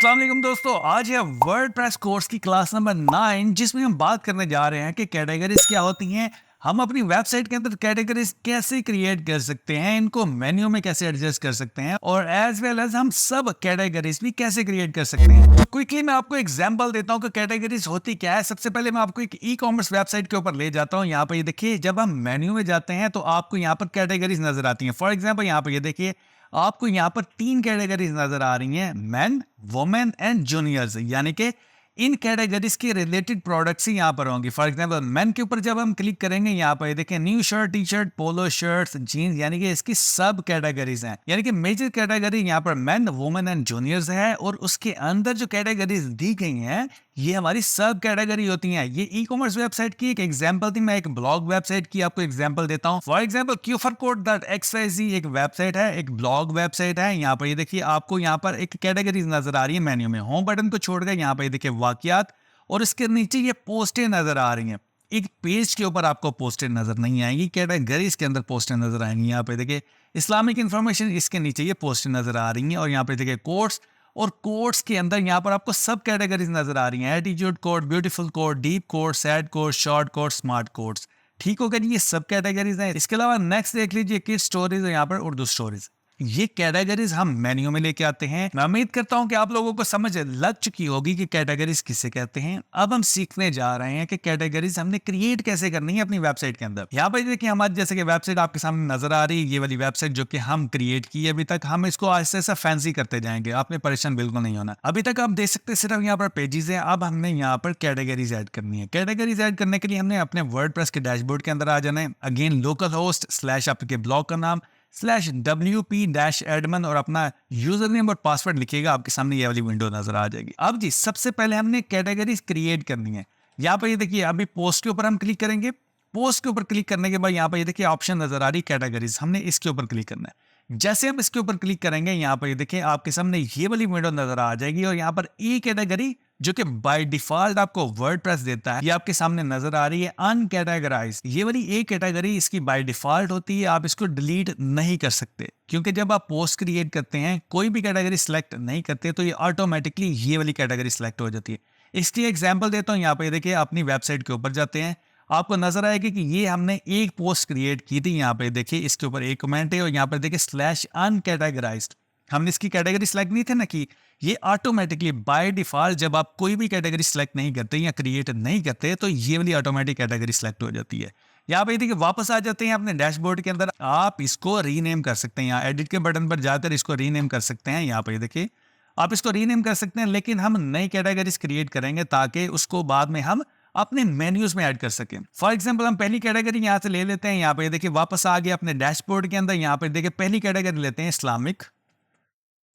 अस्सलाम वालेकुम दोस्तों, आज है वर्डप्रेस कोर्स की क्लास नंबर 9 जिसमें हम बात करने जा रहे हैं कि कैटेगरीज क्या होती हैं। हम अपनी वेबसाइट के अंदर कैटेगरीज कैसे क्रिएट कर सकते हैं, इनको मेन्यू में कैसे एडजस्ट कर सकते हैं और एज वेल एज हम सब कैटेगरीज भी कैसे क्रिएट कर सकते हैं। तो क्विकली मैं आपको एग्जांपल देता हूँ कि कैटेगरीज होती क्या है। सबसे पहले मैं आपको एक ई कॉमर्स वेबसाइट के ऊपर ले जाता हूँ। यहाँ पर ये देखिए, जब हम मेन्यू में जाते हैं तो आपको यहाँ पर कैटेगरीज नजर आती हैं। फॉर एग्जाम्पल यहाँ पर ये देखिए, आपको यहाँ पर 3 कैटेगरीज नजर आ रही हैं, मेन, वुमेन एंड जूनियर्स, यानी कि इन कैटेगरीज के रिलेटेड प्रोडक्ट्स ही यहाँ पर होंगी। फॉर एग्जांपल मेन के ऊपर जब हम क्लिक करेंगे, यहाँ पर देखें न्यू शर्ट, टी शर्ट, पोलो शर्ट्स, जीन्स, यानी कि इसकी सब कैटेगरीज हैं। यानी कि मेजर कैटेगरी यहाँ पर मेन, वुमेन एंड जूनियर्स है और उसके अंदर जो कैटेगरीज दी गई हैं ये हमारी सब कैटेगरी होती हैं। ये ई कॉमर्स वेबसाइट की एक एग्जांपल थी। मैं एक ब्लॉग वेबसाइट की आपको एग्जांपल देता हूं। फॉर एग्जांपल qforcode.xyz एक वेबसाइट है, एक ब्लॉग वेबसाइट है। यहाँ पर ये देखिए, आपको यहाँ पर एक कैटेगरीज नजर आ रही है मेन्यू में। होम बटन को छोड़कर यहाँ पर ये देखिए वाकयात और इसके नीचे ये पोस्टें नजर आ रही हैं। एक पेज के ऊपर आपको पोस्टें नजर नहीं आएंगी, कैटेगरीज के अंदर पोस्टें नजर आएंगी। यहाँ पे देखिए इस्लामिक इन्फॉर्मेशन, इसके नीचे ये पोस्टें नजर आ रही हैं। और यहाँ पे देखिए कोर्स, और कोर्स के अंदर यहाँ पर आपको सब कैटेगरीज नजर आ रही हैं। Attitude code, beautiful code, deep code, sad code, short code, smart codes. ठीक होगा जी, ये सब कैटेगरीज हैं। इसके अलावा नेक्स्ट देख लीजिए किड स्टोरीज है, यहाँ पर उर्दू स्टोरीज। ये कैटेगरीज हम मेन्यू में लेके आते हैं। मैं उम्मीद करता हूं कि आप लोगों को समझ लग चुकी होगी कि कैटेगरीज किसे कहते हैं। अब हम सीखने जा रहे हैं कि कैटेगरीज हमने क्रिएट कैसे करनी है अपनी वेबसाइट के अंदर। यहाँ पर देखिए हमारी जैसे कि वेबसाइट आपके सामने नजर आ रही है, ये वाली वेबसाइट जो कि हम क्रिएट की है अभी तक। हम इसको आहिस्ता आहिस्ता फैंसी करते जाएंगे, आपने परेशान बिल्कुल नहीं होना। अभी तक आप देख सकते हैं सिर्फ यहाँ पर पेजेस है। अब हमने यहाँ पर कैटेगरीज ऐड करनी है। कैटेगरीज ऐड करने के लिए हमने अपने वर्डप्रेस के डैशबोर्ड के अंदर आ जाना है। अगेन लोकल होस्ट / आपके ब्लॉग का नाम /wp-admin और अपना यूजर नेम और पासवर्ड लिखिएगा। आपके सामने ये वाली विंडो नजर आ जाएगी। अब जी सबसे पहले हमने कैटेगरीज क्रिएट करनी है। यहाँ पर ये देखिए, अभी पोस्ट के ऊपर हम क्लिक करेंगे। पोस्ट के ऊपर क्लिक करने के बाद यहाँ पर ये देखिए ऑप्शन नजर आ रही कैटेगरीज, हमने इसके ऊपर क्लिक करना है। जैसे हम इसके ऊपर क्लिक करेंगे, यहाँ पर ये देखिए आपके सामने ये वाली विंडो नजर आ जाएगी और यहाँ पर ए कैटेगरी जो कि बाय डिफॉल्ट आपको वर्डप्रेस देता है, ये आपके सामने नजर आ रही है अनकैटेगराइज्ड। ये वाली ए कैटेगरी इसकी बाय डिफॉल्ट होती है, आप इसको डिलीट नहीं कर सकते क्योंकि जब आप पोस्ट क्रिएट करते हैं कोई भी कैटेगरी सिलेक्ट नहीं करते तो ये ऑटोमेटिकली ये वाली कैटेगरी सिलेक्ट हो जाती है। इसकी एग्जाम्पल देता हूँ। यहाँ पे देखिए अपनी वेबसाइट के ऊपर जाते हैं, आपको नजर आएगा कि ये हमने एक पोस्ट क्रिएट की थी। यहाँ पे देखिए इसके ऊपर एक कमेंट है और यहाँ पे देखिए /अनकैटेगराइज्ड। हमने इसकी कैटेगरी सिलेक्ट नहीं थे ना, कि ये ऑटोमेटिकली बाय डिफॉल्ट जब आप कोई भी कैटेगरी सिलेक्ट नहीं करते या क्रिएट नहीं करते तो ये वाली ऑटोमेटिक कैटेगरी सिलेक्ट हो जाती है। यहाँ पे देखिए वापस आ जाते हैं अपने डैशबोर्ड के अंदर। आप इसको रीनेम कर सकते हैं, यहाँ एडिट के बटन पर जाकर इसको रीनेम कर सकते हैं। यहाँ पे देखिए आप इसको रीनेम कर सकते हैं, लेकिन हम नई कैटेगरीज क्रिएट करेंगे ताकि उसको बाद में हम अपने मेन्यूज में ऐड कर सकें। फॉर एग्जांपल हम पहली कैटेगरी यहाँ से ले लेते हैं। यहाँ पे देखिए वापस आ गए अपने डैशबोर्ड के अंदर। यहाँ पे देखिए पहली कैटेगरी लेते हैं इस्लामिक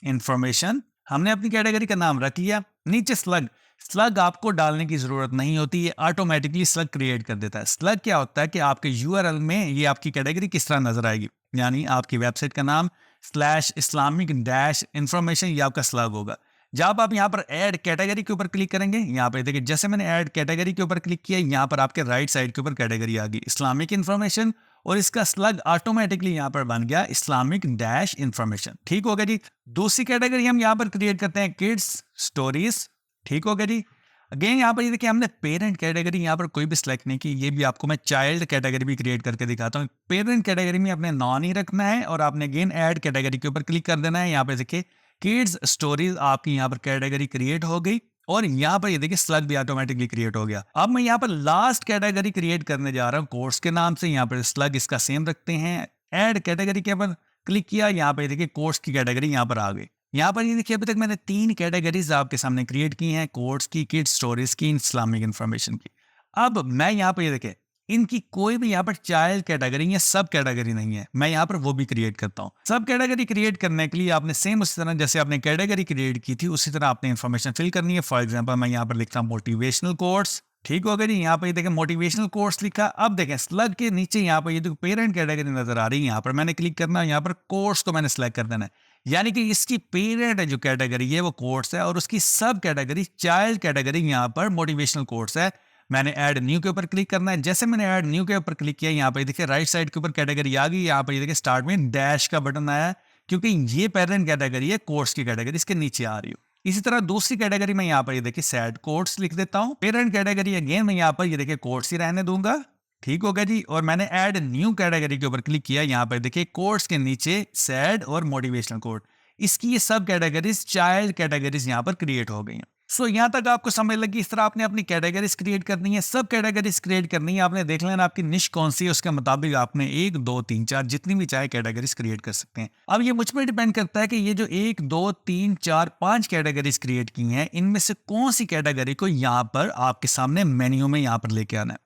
इंफॉर्मेशन। हमने अपनी कैटेगरी का नाम रख लिया। नीचे स्लग आपको डालने की जरूरत नहीं होती, ये ऑटोमेटिकली स्लग क्रिएट कर देता है। स्लग क्या होता है कि आपके यूआरएल में ये आपकी कैटेगरी किस तरह नजर आएगी, यानी आपकी वेबसाइट का नाम /islamic-information ये आपका स्लग होगा। जब आप यहाँ पर ऐड कैटेगरी के ऊपर क्लिक करेंगे, यहाँ पे देखिए जैसे मैंने ऐड कैटेगरी के ऊपर क्लिक किया, यहाँ पर आपके राइट साइड के ऊपर कैटेगरी आ गई इस्लामिक इंफॉर्मेशन और इसका स्लग ऑटोमेटिकली यहाँ पर बन गया इस्लामिक-इंफॉर्मेशन। ठीक हो गया जी। दूसरी कैटेगरी हम यहाँ पर क्रिएट करते हैं किड्स स्टोरीज। ठीक हो गया जी। अगेन यहाँ पर ये देखिए हमने पेरेंट कैटेगरी यहाँ पर कोई भी सिलेक्ट नहीं की, ये भी आपको मैं चाइल्ड कैटेगरी भी क्रिएट करके दिखाता हूँ। पेरेंट कैटेगरी में आपने नॉन ही रखना है और आपने अगेन ऐड कैटेगरी के ऊपर क्लिक कर देना है। यहाँ पे देखिए किड्स स्टोरीज आपकी यहाँ पर कैटेगरी क्रिएट हो गई और यहाँ पर ये देखिए स्लग भी ऑटोमेटिकली क्रिएट हो गया। अब मैं यहाँ पर लास्ट कैटेगरी क्रिएट करने जा रहा हूँ कोर्स के नाम से। यहाँ पर स्लग इसका सेम रखते हैं। ऐड कैटेगरी के ऊपर क्लिक किया, यहाँ पे देखिए कोर्स की कैटेगरी यहाँ पर आ गई। यहाँ पर ये देखिए अभी तक मैंने 3 कैटेगरीज आपके सामने क्रिएट की हैं, कोर्स की, किड्स स्टोरीज की, इस्लामिक इंफॉर्मेशन की। अब मैं यहाँ पर ये देखिए इनकी कोई भी यहाँ पर चाइल्ड कैटेगरी या सब कैटेगरी नहीं है, मैं यहाँ पर वो भी क्रिएट करता हूँ। सब कैटेगरी क्रिएट करने के लिए आपने सेम उसी तरह जैसे आपने कैटेगरी क्रिएट की थी उसी तरह आपने इन्फॉर्मेशन फिल करनी है। फॉर एग्जांपल मैं यहाँ पर लिखता हूँ मोटिवेशनल कोर्स। ठीक हो गया जी। यहाँ पर देखें मोटिवेशनल कोर्स लिखा। अब देखें स्लग के नीचे यहाँ पर ये जो पेरेंट कैटेगरी नजर आ रही है, यहाँ पर मैंने क्लिक करना है, यहाँ पर कोर्स को मैंने सेलेक्ट कर देना है। यानी कि इसकी पेरेंट जो कैटेगरी है वो कोर्स है और उसकी सब कैटेगरी चाइल्ड कैटेगरी यहाँ पर मोटिवेशनल कोर्स है। मैंने ऐड न्यू के ऊपर क्लिक करना है। जैसे मैंने ऐड न्यू के ऊपर क्लिक किया, यहाँ पे देखिए राइट साइड के ऊपर कैटेगरी आ गई। यहाँ पे देखिए स्टार्ट में डैश का बटन आया क्योंकि ये पेरेंट कैटेगरी है, कोर्स की कैटेगरी इसके नीचे आ रही हो। इसी तरह दूसरी कैटेगरी में यहाँ पर ये देखिए सैड कोट्स लिख देता हूँ। पेरेंट कैटेगरी अगेन मैं यहाँ पर ये देखिए कोट्स ही रहने दूंगा। ठीक हो गया जी। और मैंने ऐड न्यू कैटेगरी के ऊपर क्लिक किया। यहाँ पर देखिए कोट्स के नीचे सैड और मोटिवेशनल कोट, इसकी ये सब कैटेगरीज चाइल्ड कैटेगरीज यहाँ पर क्रिएट हो गई हैं। सो यहाँ तक आपको समझ लगी। इस तरह आपने अपनी कैटेगरीज क्रिएट करनी है, सब कैटेगरीज क्रिएट करनी है। आपने देख लेना आपकी निश कौन सी है, उसके मुताबिक आपने 1 2 3 4 जितनी भी चाहे कैटेगरीज क्रिएट कर सकते हैं। अब ये मुझ पर डिपेंड करता है कि ये जो 1 2 3 4 5 कैटेगरीज क्रिएट की हैं, इनमें से कौन सी कैटेगरी को यहाँ पर आपके सामने मेन्यू में यहाँ पर लेके आना है,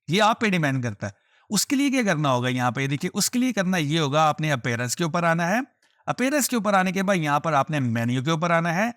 ये आप पे डिपेंड करता है। उसके लिए क्या करना होगा, यहाँ पे देखिए उसके लिए करना ये होगा, आपने अपीयरेंस के ऊपर आना है। अपीयरेंस के ऊपर आने के बाद यहाँ पर आपने मेन्यू के ऊपर आना है।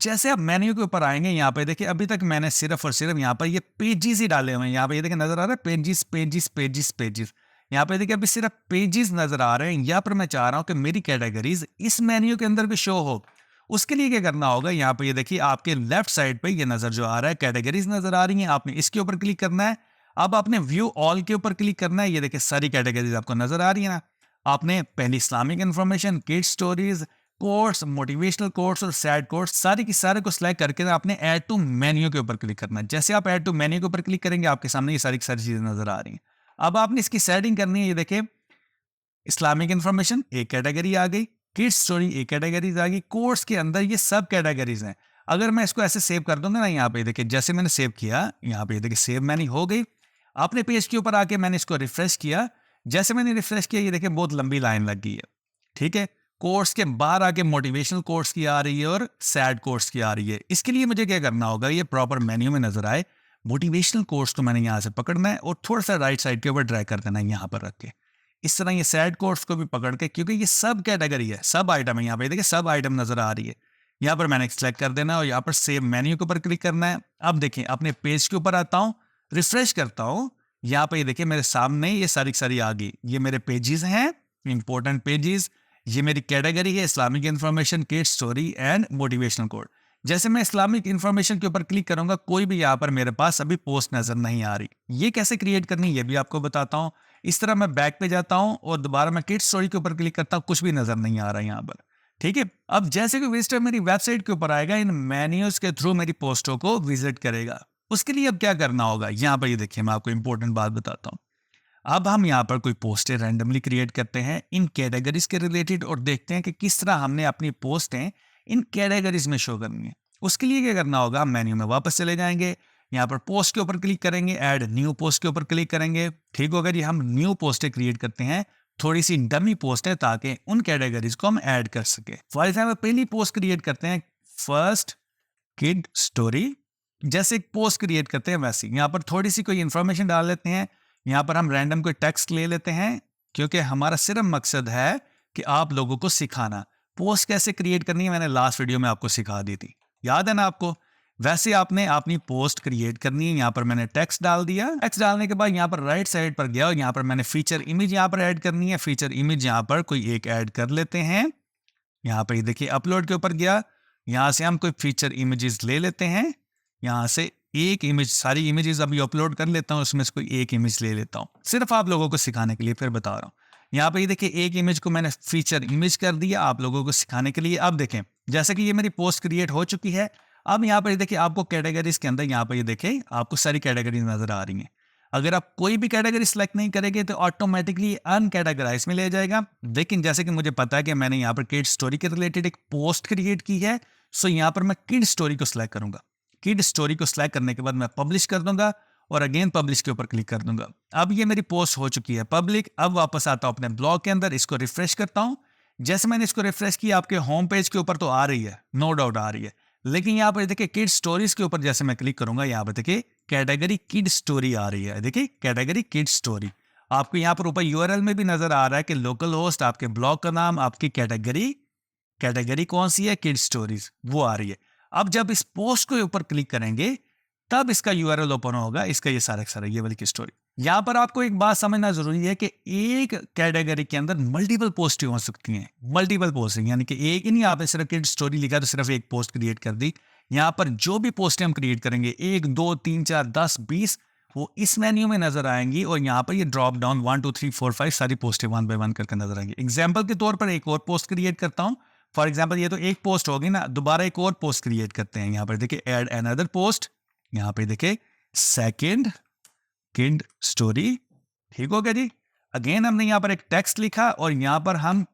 जैसे आप मेन्यू के ऊपर आएंगे, यहाँ पे देखिए अभी तक मैंने सिर्फ और सिर्फ यहाँ पर ये पेजेस ही डाले हुए हैं। यहाँ पे ये देखिए नजर आ रहा है पेजेस पेजेस पेजेस पेजेस। यहाँ पे देखिए अभी सिर्फ पेजेस नजर आ रहे हैं। यहाँ पर मैं चाह रहा हूँ कि मेरी कैटेगरीज इस मेन्यू के अंदर भी शो हो। उसके लिए क्या करना होगा, यहाँ पे ये देखिए आपके लेफ्ट साइड पे ये नजर जो आ रहा है कैटेगरीज नजर आ रही है, आपने इसके ऊपर क्लिक करना है। अब आपने व्यू ऑल के ऊपर क्लिक करना है। ये देखिए सारी कैटेगरीज आपको नजर आ रही है ना। आपने पहली Islamic information, kids stories, course, motivational course और सैड कोर्स सारे की सारे को सिलेक्ट करके आपने ऐड टू मेन्यू के ऊपर क्लिक करना है। जैसे आप ऐड टू मेन्यू के ऊपर क्लिक करेंगे, आपके सामने ये सारी की सारी चीजें नजर आ रही हैं। अब आपने इसकी सेटिंग करनी है। ये देखिए इस्लामिक इन्फॉर्मेशन एक कैटेगरी आ गई, किड्स स्टोरी एक कैटेगरीज आ गई, कोर्स के अंदर ये सब कैटेगरीज हैं। अगर मैं इसको ऐसे सेव कर दूंगा ना, यहाँ पे देखिए जैसे मैंने सेव किया, यहाँ पे देखिए सेव मैंने हो गई। आपने पेज के ऊपर आके मैंने इसको रिफ्रेश किया। जैसे मैंने रिफ्रेश किया, ये देखिए बहुत लंबी लाइन लग गई है। ठीक है, कोर्स के बाहर आके मोटिवेशनल कोर्स की आ रही है और सैड कोर्स की आ रही है। इसके लिए मुझे क्या करना होगा, ये प्रॉपर मेन्यू में नजर आए, मोटिवेशनल कोर्स को मैंने यहाँ से पकड़ना है और थोड़ा सा राइट साइड के ऊपर ड्रैग कर देना है यहाँ पर रख के। इस तरह ये सैड कोर्स को भी पकड़ के, क्योंकि ये सब कैटेगरी है, सब आइटम है। यहाँ पे देखिए सब आइटम नजर आ रही है। यहाँ पर मैंने सेलेक्ट कर देना है और यहाँ पर सेव मेन्यू के ऊपर क्लिक करना है। अब देखिए अपने पेज के ऊपर आता हूँ, रिफ्रेश करता हूँ। यहाँ पे देखिए मेरे सामने ये सारी आ गई। ये मेरे पेजेस हैं, इंपॉर्टेंट पेजेस। ये मेरी कैटेगरी है Islamic information, kids story and motivational code. जैसे मैं इस्लामिक इन्फॉर्मेशन के ऊपर क्लिक करूंगा, कोई भी यहाँ पर मेरे पास अभी पोस्ट नजर नहीं आ रही। ये कैसे क्रिएट करनी है ये भी आपको बताता हूँ। इस तरह मैं बैक पे जाता हूँ और दोबारा मैं किड्स स्टोरी के ऊपर क्लिक करता हूँ, कुछ भी नजर नहीं आ रहा यहाँ पर। ठीक है, अब जैसे कोई विजिटर मेरी वेबसाइट के ऊपर आएगा, इन मेन्यूज के थ्रू मेरी पोस्टों को विजिट करेगा। उसके लिए अब क्या करना होगा, यहाँ पर ये देखिए मैं आपको इंपॉर्टेंट बात बताता हूँ। अब हम यहाँ पर कोई पोस्टें रैंडमली क्रिएट करते हैं इन कैटेगरीज के रिलेटेड और देखते हैं कि किस तरह हमने अपनी पोस्टें इन कैटेगरीज में शो करनी है। उसके लिए क्या करना होगा, हम मेन्यू में वापस चले जाएंगे, यहाँ पर पोस्ट के ऊपर क्लिक करेंगे, ऐड न्यू पोस्ट के ऊपर क्लिक करेंगे। ठीक होगा जी, हम न्यू पोस्टें क्रिएट करते हैं, थोड़ी सी डमी पोस्ट है ताकि उन कैटेगरीज को हम ऐड कर सके। फॉर एग्जाम्पल पहली पोस्ट क्रिएट करते हैं फर्स्ट किड स्टोरी। जैसे एक पोस्ट क्रिएट करते हैं वैसे यहाँ पर थोड़ी सी कोई इंफॉर्मेशन डाल लेते हैं। यहाँ पर हम रैंडम कोई टेक्स्ट ले लेते हैं, क्योंकि हमारा सिर्फ मकसद है कि आप लोगों को सिखाना। पोस्ट कैसे क्रिएट करनी है मैंने लास्ट वीडियो में आपको सिखा दी थी, याद है ना आपको। वैसे आपने अपनी पोस्ट क्रिएट करनी है। यहाँ पर मैंने टेक्स्ट डाल दिया। टेक्स्ट डालने के बाद यहाँ पर राइट साइड पर गया और यहाँ पर मैंने फीचर इमेज यहाँ पर ऐड करनी है। फीचर इमेज यहाँ पर कोई एक ऐड कर लेते हैं। यहाँ पर देखिए अपलोड के ऊपर गया, यहाँ से हम कोई फीचर इमेजेस ले लेते हैं। यहाँ से एक इमेज, सारी इमेजेस अभी अपलोड कर लेता हूँ, उसमें से कोई एक इमेज ले लेता हूँ, सिर्फ आप लोगों को सिखाने के लिए फिर बता रहा हूँ। यहाँ पे ये देखिए एक इमेज को मैंने फीचर इमेज कर दिया आप लोगों को सिखाने के लिए। अब देखें जैसे कि ये मेरी पोस्ट क्रिएट हो चुकी है। अब यहाँ पर देखिए आपको कैटेगरीज के अंदर यहाँ पर ये देखिए आपको सारी कैटेगरीज नजर आ रही हैं। अगर आप कोई भी कैटेगरी सिलेक्ट नहीं करेंगे तो ऑटोमेटिकली अनकैटेगराइज में ले जाएगा। लेकिन जैसे कि मुझे पता है कि मैंने यहाँ पर किड स्टोरी के रिलेटेड एक पोस्ट क्रिएट की है, सो यहाँ पर मैं किड स्टोरी को सिलेक्ट करूंगा। किड स्टोरी को सिलेक्ट करने के बाद मैं पब्लिश कर दूंगा और अगेन पब्लिश के ऊपर क्लिक कर दूंगा। अब ये मेरी पोस्ट हो चुकी है पब्लिक। अब वापस आता हूं अपने ब्लॉग के अंदर, इसको रिफ्रेश करता हूं। जैसे मैंने इसको रिफ्रेश किया आपके होम पेज के ऊपर तो आ रही है, नो डाउट आ रही है। लेकिन यहाँ पर देखिए किड स्टोरीज के ऊपर जैसे मैं क्लिक करूंगा, यहाँ पर देखिए कैटेगरी किड स्टोरी आ रही है। देखिए कैटेगरी किड स्टोरी आपको यहाँ पर ऊपर यूआरएल में भी नजर आ रहा है कि लोकल होस्ट, आपके ब्लॉग का नाम, आपकी कैटेगरी कौन सी है, किड स्टोरीज, वो आ रही है। अब जब इस पोस्ट के ऊपर क्लिक करेंगे तब इसका यूआरएल ओपन होगा, इसका ये सारा ये वाली की स्टोरी। यहाँ पर आपको एक बात समझना जरूरी है कि एक कैटेगरी के अंदर मल्टीपल पोस्ट हो सकती हैं। मल्टीपल पोस्टिंग यानी कि एक ही नहीं, आपने सिर्फ किड स्टोरी लिखा तो सिर्फ एक पोस्ट क्रिएट कर दी। यहाँ पर जो भी पोस्टें हम क्रिएट करेंगे 1 2 3 4 10 20 वो इस मेन्यू में नजर आएंगी और यहाँ पर ये ड्रॉप डाउन 1 2 3 4 5 सारी पोस्टें 1 बाय 1 करके नजर आएंगी। एग्जाम्पल के तौर पर एक और पोस्ट क्रिएट करता हूँ, फॉर एग्जाम्पल ये तो एक पोस्ट होगी ना, दोबारा एक और पोस्ट क्रिएट करते हैं। यहाँ पर देखिए ऐड अनदर पोस्ट, यहाँ पे देखिए सेकंड किड स्टोरी, ठीक हो गया जी। अगेन हमने यहाँ पर एक टेक्स्ट लिखा और यहाँ पर हम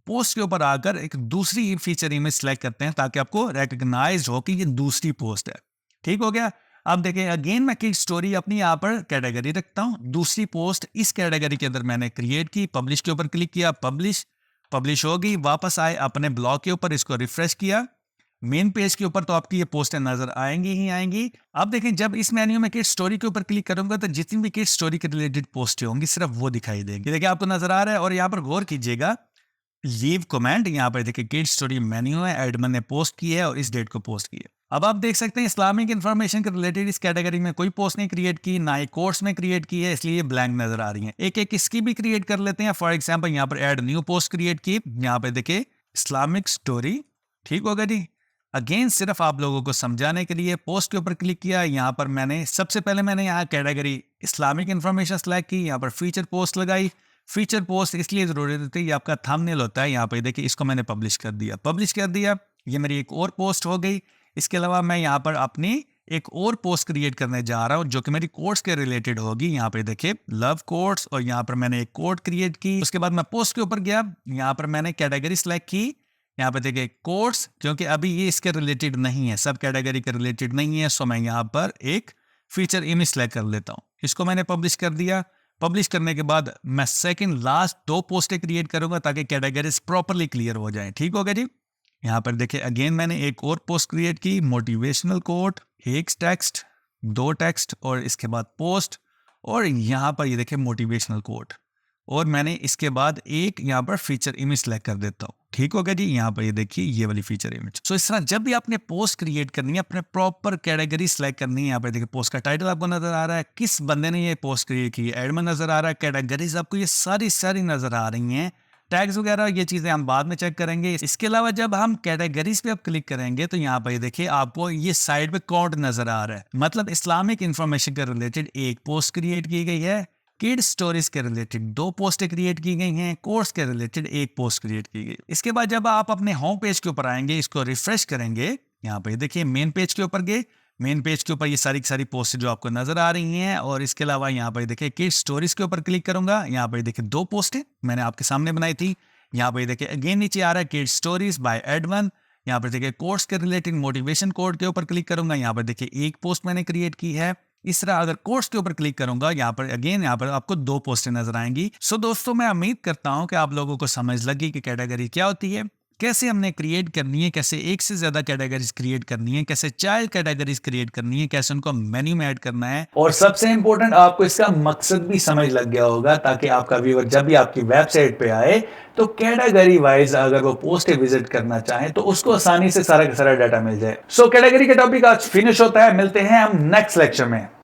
पोस्ट के ऊपर आकर एक दूसरी फीचर इमेज सेलेक्ट करते हैं ताकि आपको रिकॉग्नाइज हो कि ये दूसरी पोस्ट है, ठीक हो गया। अब देखें अगेन मैं किड स्टोरी अपनी यहाँ पर कैटेगरी रखता हूँ, दूसरी पोस्ट इस कैटेगरी के अंदर मैंने क्रिएट की, पब्लिश के ऊपर क्लिक किया, पब्लिश हो गई, वापस आए अपने ब्लॉग के ऊपर, इसको रिफ्रेश किया, मेन पेज के ऊपर तो आपकी ये पोस्टें नजर आएंगी ही आएंगी। अब देखें जब इस मेन्यू में किड स्टोरी के ऊपर क्लिक करूंगा तो जितनी भी किड स्टोरी के रिलेटेड पोस्टें होंगी सिर्फ वो दिखाई देंगी। देखिए आपको नजर आ रहा है। और यहाँ पर गौर कीजिएगा, लीव कमेंट, यहाँ पर देखिए किड स्टोरी मेन्यू है, एडमिन ने पोस्ट की है और इस डेट को पोस्ट की है। अब आप देख सकते हैं इस्लामिक इन्फॉर्मेशन के रिलेटेड इस कैटेगरी में कोई पोस्ट नहीं क्रिएट की, ना ही कोर्स में क्रिएट की है, इसलिए ब्लैंक नजर आ रही है। एक एक इसकी भी क्रिएट कर लेते हैं। फॉर एग्जाम्पल यहाँ पर एड न्यू पोस्ट क्रिएट की, यहाँ पे देखिए इस्लामिक स्टोरी, ठीक होगा जी। अगेन सिर्फ आप लोगों को समझाने के लिए पोस्ट के ऊपर क्लिक किया, यहाँ पर मैंने सबसे पहले मैंने यहाँ कैटेगरी इस्लामिक इन्फॉर्मेशन सेलेक्ट की, यहाँ पर फीचर पोस्ट लगाई। फीचर पोस्ट इसलिए जरूरी होती है, ये आपका थंबनेल होता है। यहाँ पे देखिए इसको मैंने पब्लिश कर दिया, ये मेरी एक और पोस्ट हो गई। इसके अलावा मैं यहाँ पर अपनी एक और पोस्ट क्रिएट करने जा रहा हूँ जो कि मेरी कोर्स के रिलेटेड होगी। यहाँ पे देखिए लव कोर्स, और यहाँ पर मैंने एक कोड क्रिएट की। उसके बाद मैं पोस्ट के ऊपर गया, यहाँ पर मैंने कैटेगरी सेलेक्ट की, यहाँ पे देखिए कोर्स, क्योंकि अभी ये इसके रिलेटेड नहीं है, सब कैटेगरी के रिलेटेड नहीं है, सो मैं यहाँ पर एक फीचर इमेज सेलेक्ट कर लेता हूँ। इसको मैंने पब्लिश कर दिया। पब्लिश करने के बाद मैं सेकंड लास्ट 2 पोस्टें क्रिएट करूंगा ताकि कैटेगरीज प्रॉपर्ली क्लियर हो जाए, ठीक होगा जी। यहाँ पर देखिए अगेन मैंने एक और पोस्ट क्रिएट की, मोटिवेशनल कोट, एक टेक्स्ट, 2 टेक्स्ट और इसके बाद पोस्ट, और यहाँ पर ये देखिए मोटिवेशनल कोट, और मैंने इसके बाद एक यहाँ पर फीचर इमेज सेलेक्ट कर देता हूँ, ठीक हो गया जी। यहाँ पर ये देखिए ये वाली फीचर इमेज। सो इस तरह जब भी आपने पोस्ट क्रिएट करनी है, अपने प्रॉपर कैटेगरी सेलेक्ट करनी है। यहाँ पर देखिए पोस्ट का टाइटल आपको नजर आ रहा है, किस बंदे ने ये पोस्ट क्रिएट की, एड में नजर आ रहा है, कैटेगरीज आपको ये सारी नजर आ रही हैं, टैग्स वगैरह ये चीजें हम बाद में चेक करेंगे। इसके अलावा जब हम कैटेगरीज पे आप क्लिक करेंगे तो यहाँ पर देखिए आपको ये साइड पे काउंट नजर आ रहा है, मतलब इस्लामिक इंफॉर्मेशन के रिलेटेड एक पोस्ट क्रिएट की गई है, किड स्टोरीज के रिलेटेड 2 पोस्टें क्रिएट की गई हैं, कोर्स के रिलेटेड एक पोस्ट क्रिएट की गई। इसके बाद जब आप अपने होम पेज के ऊपर आएंगे, इसको रिफ्रेश करेंगे, यहाँ पे देखिए मेन पेज के ऊपर गए, मेन पेज के ऊपर ये सारी पोस्ट जो आपको नजर आ रही हैं। और इसके अलावा यहाँ पर देखिए किड स्टोरीज के ऊपर क्लिक करूंगा, यहाँ पर देखिए 2 पोस्टें मैंने आपके सामने बनाई थी। यहाँ पर देखिए अगेन नीचे आ रहा है किड स्टोरीज बाय एडवन, यहाँ पर देखिए कोर्स के रिलेटेड मोटिवेशन कोड के ऊपर क्लिक करूंगा, यहाँ पर देखिए एक पोस्ट मैंने क्रिएट की है। इस तरह अगर कोर्स के ऊपर क्लिक करूंगा, यहाँ पर अगेन यहाँ पर आपको 2 पोस्टें नजर आएंगी। सो दोस्तों मैं उम्मीद करता हूं कि आप लोगों को समझ लगी कि कैटेगरी क्या होती है, कैसे हमने क्रिएट करनी है, कैसे एक से ज्यादा कैटेगरीज क्रिएट करनी है, कैसे चाइल्ड कैटेगरीज क्रिएट करनी है, कैसे उनको मेन्यू में ऐड करना है, और सबसे इंपॉर्टेंट आपको इसका मकसद भी समझ लग गया होगा ताकि आपका व्यूअर जब भी आपकी वेबसाइट पे आए तो कैटेगरी वाइज अगर वो पोस्ट विजिट करना चाहे तो उसको आसानी से सारा का सारा डाटा मिल जाए। सो कैटेगरी का टॉपिक आज फिनिश होता है, मिलते हैं हम नेक्स्ट लेक्चर में।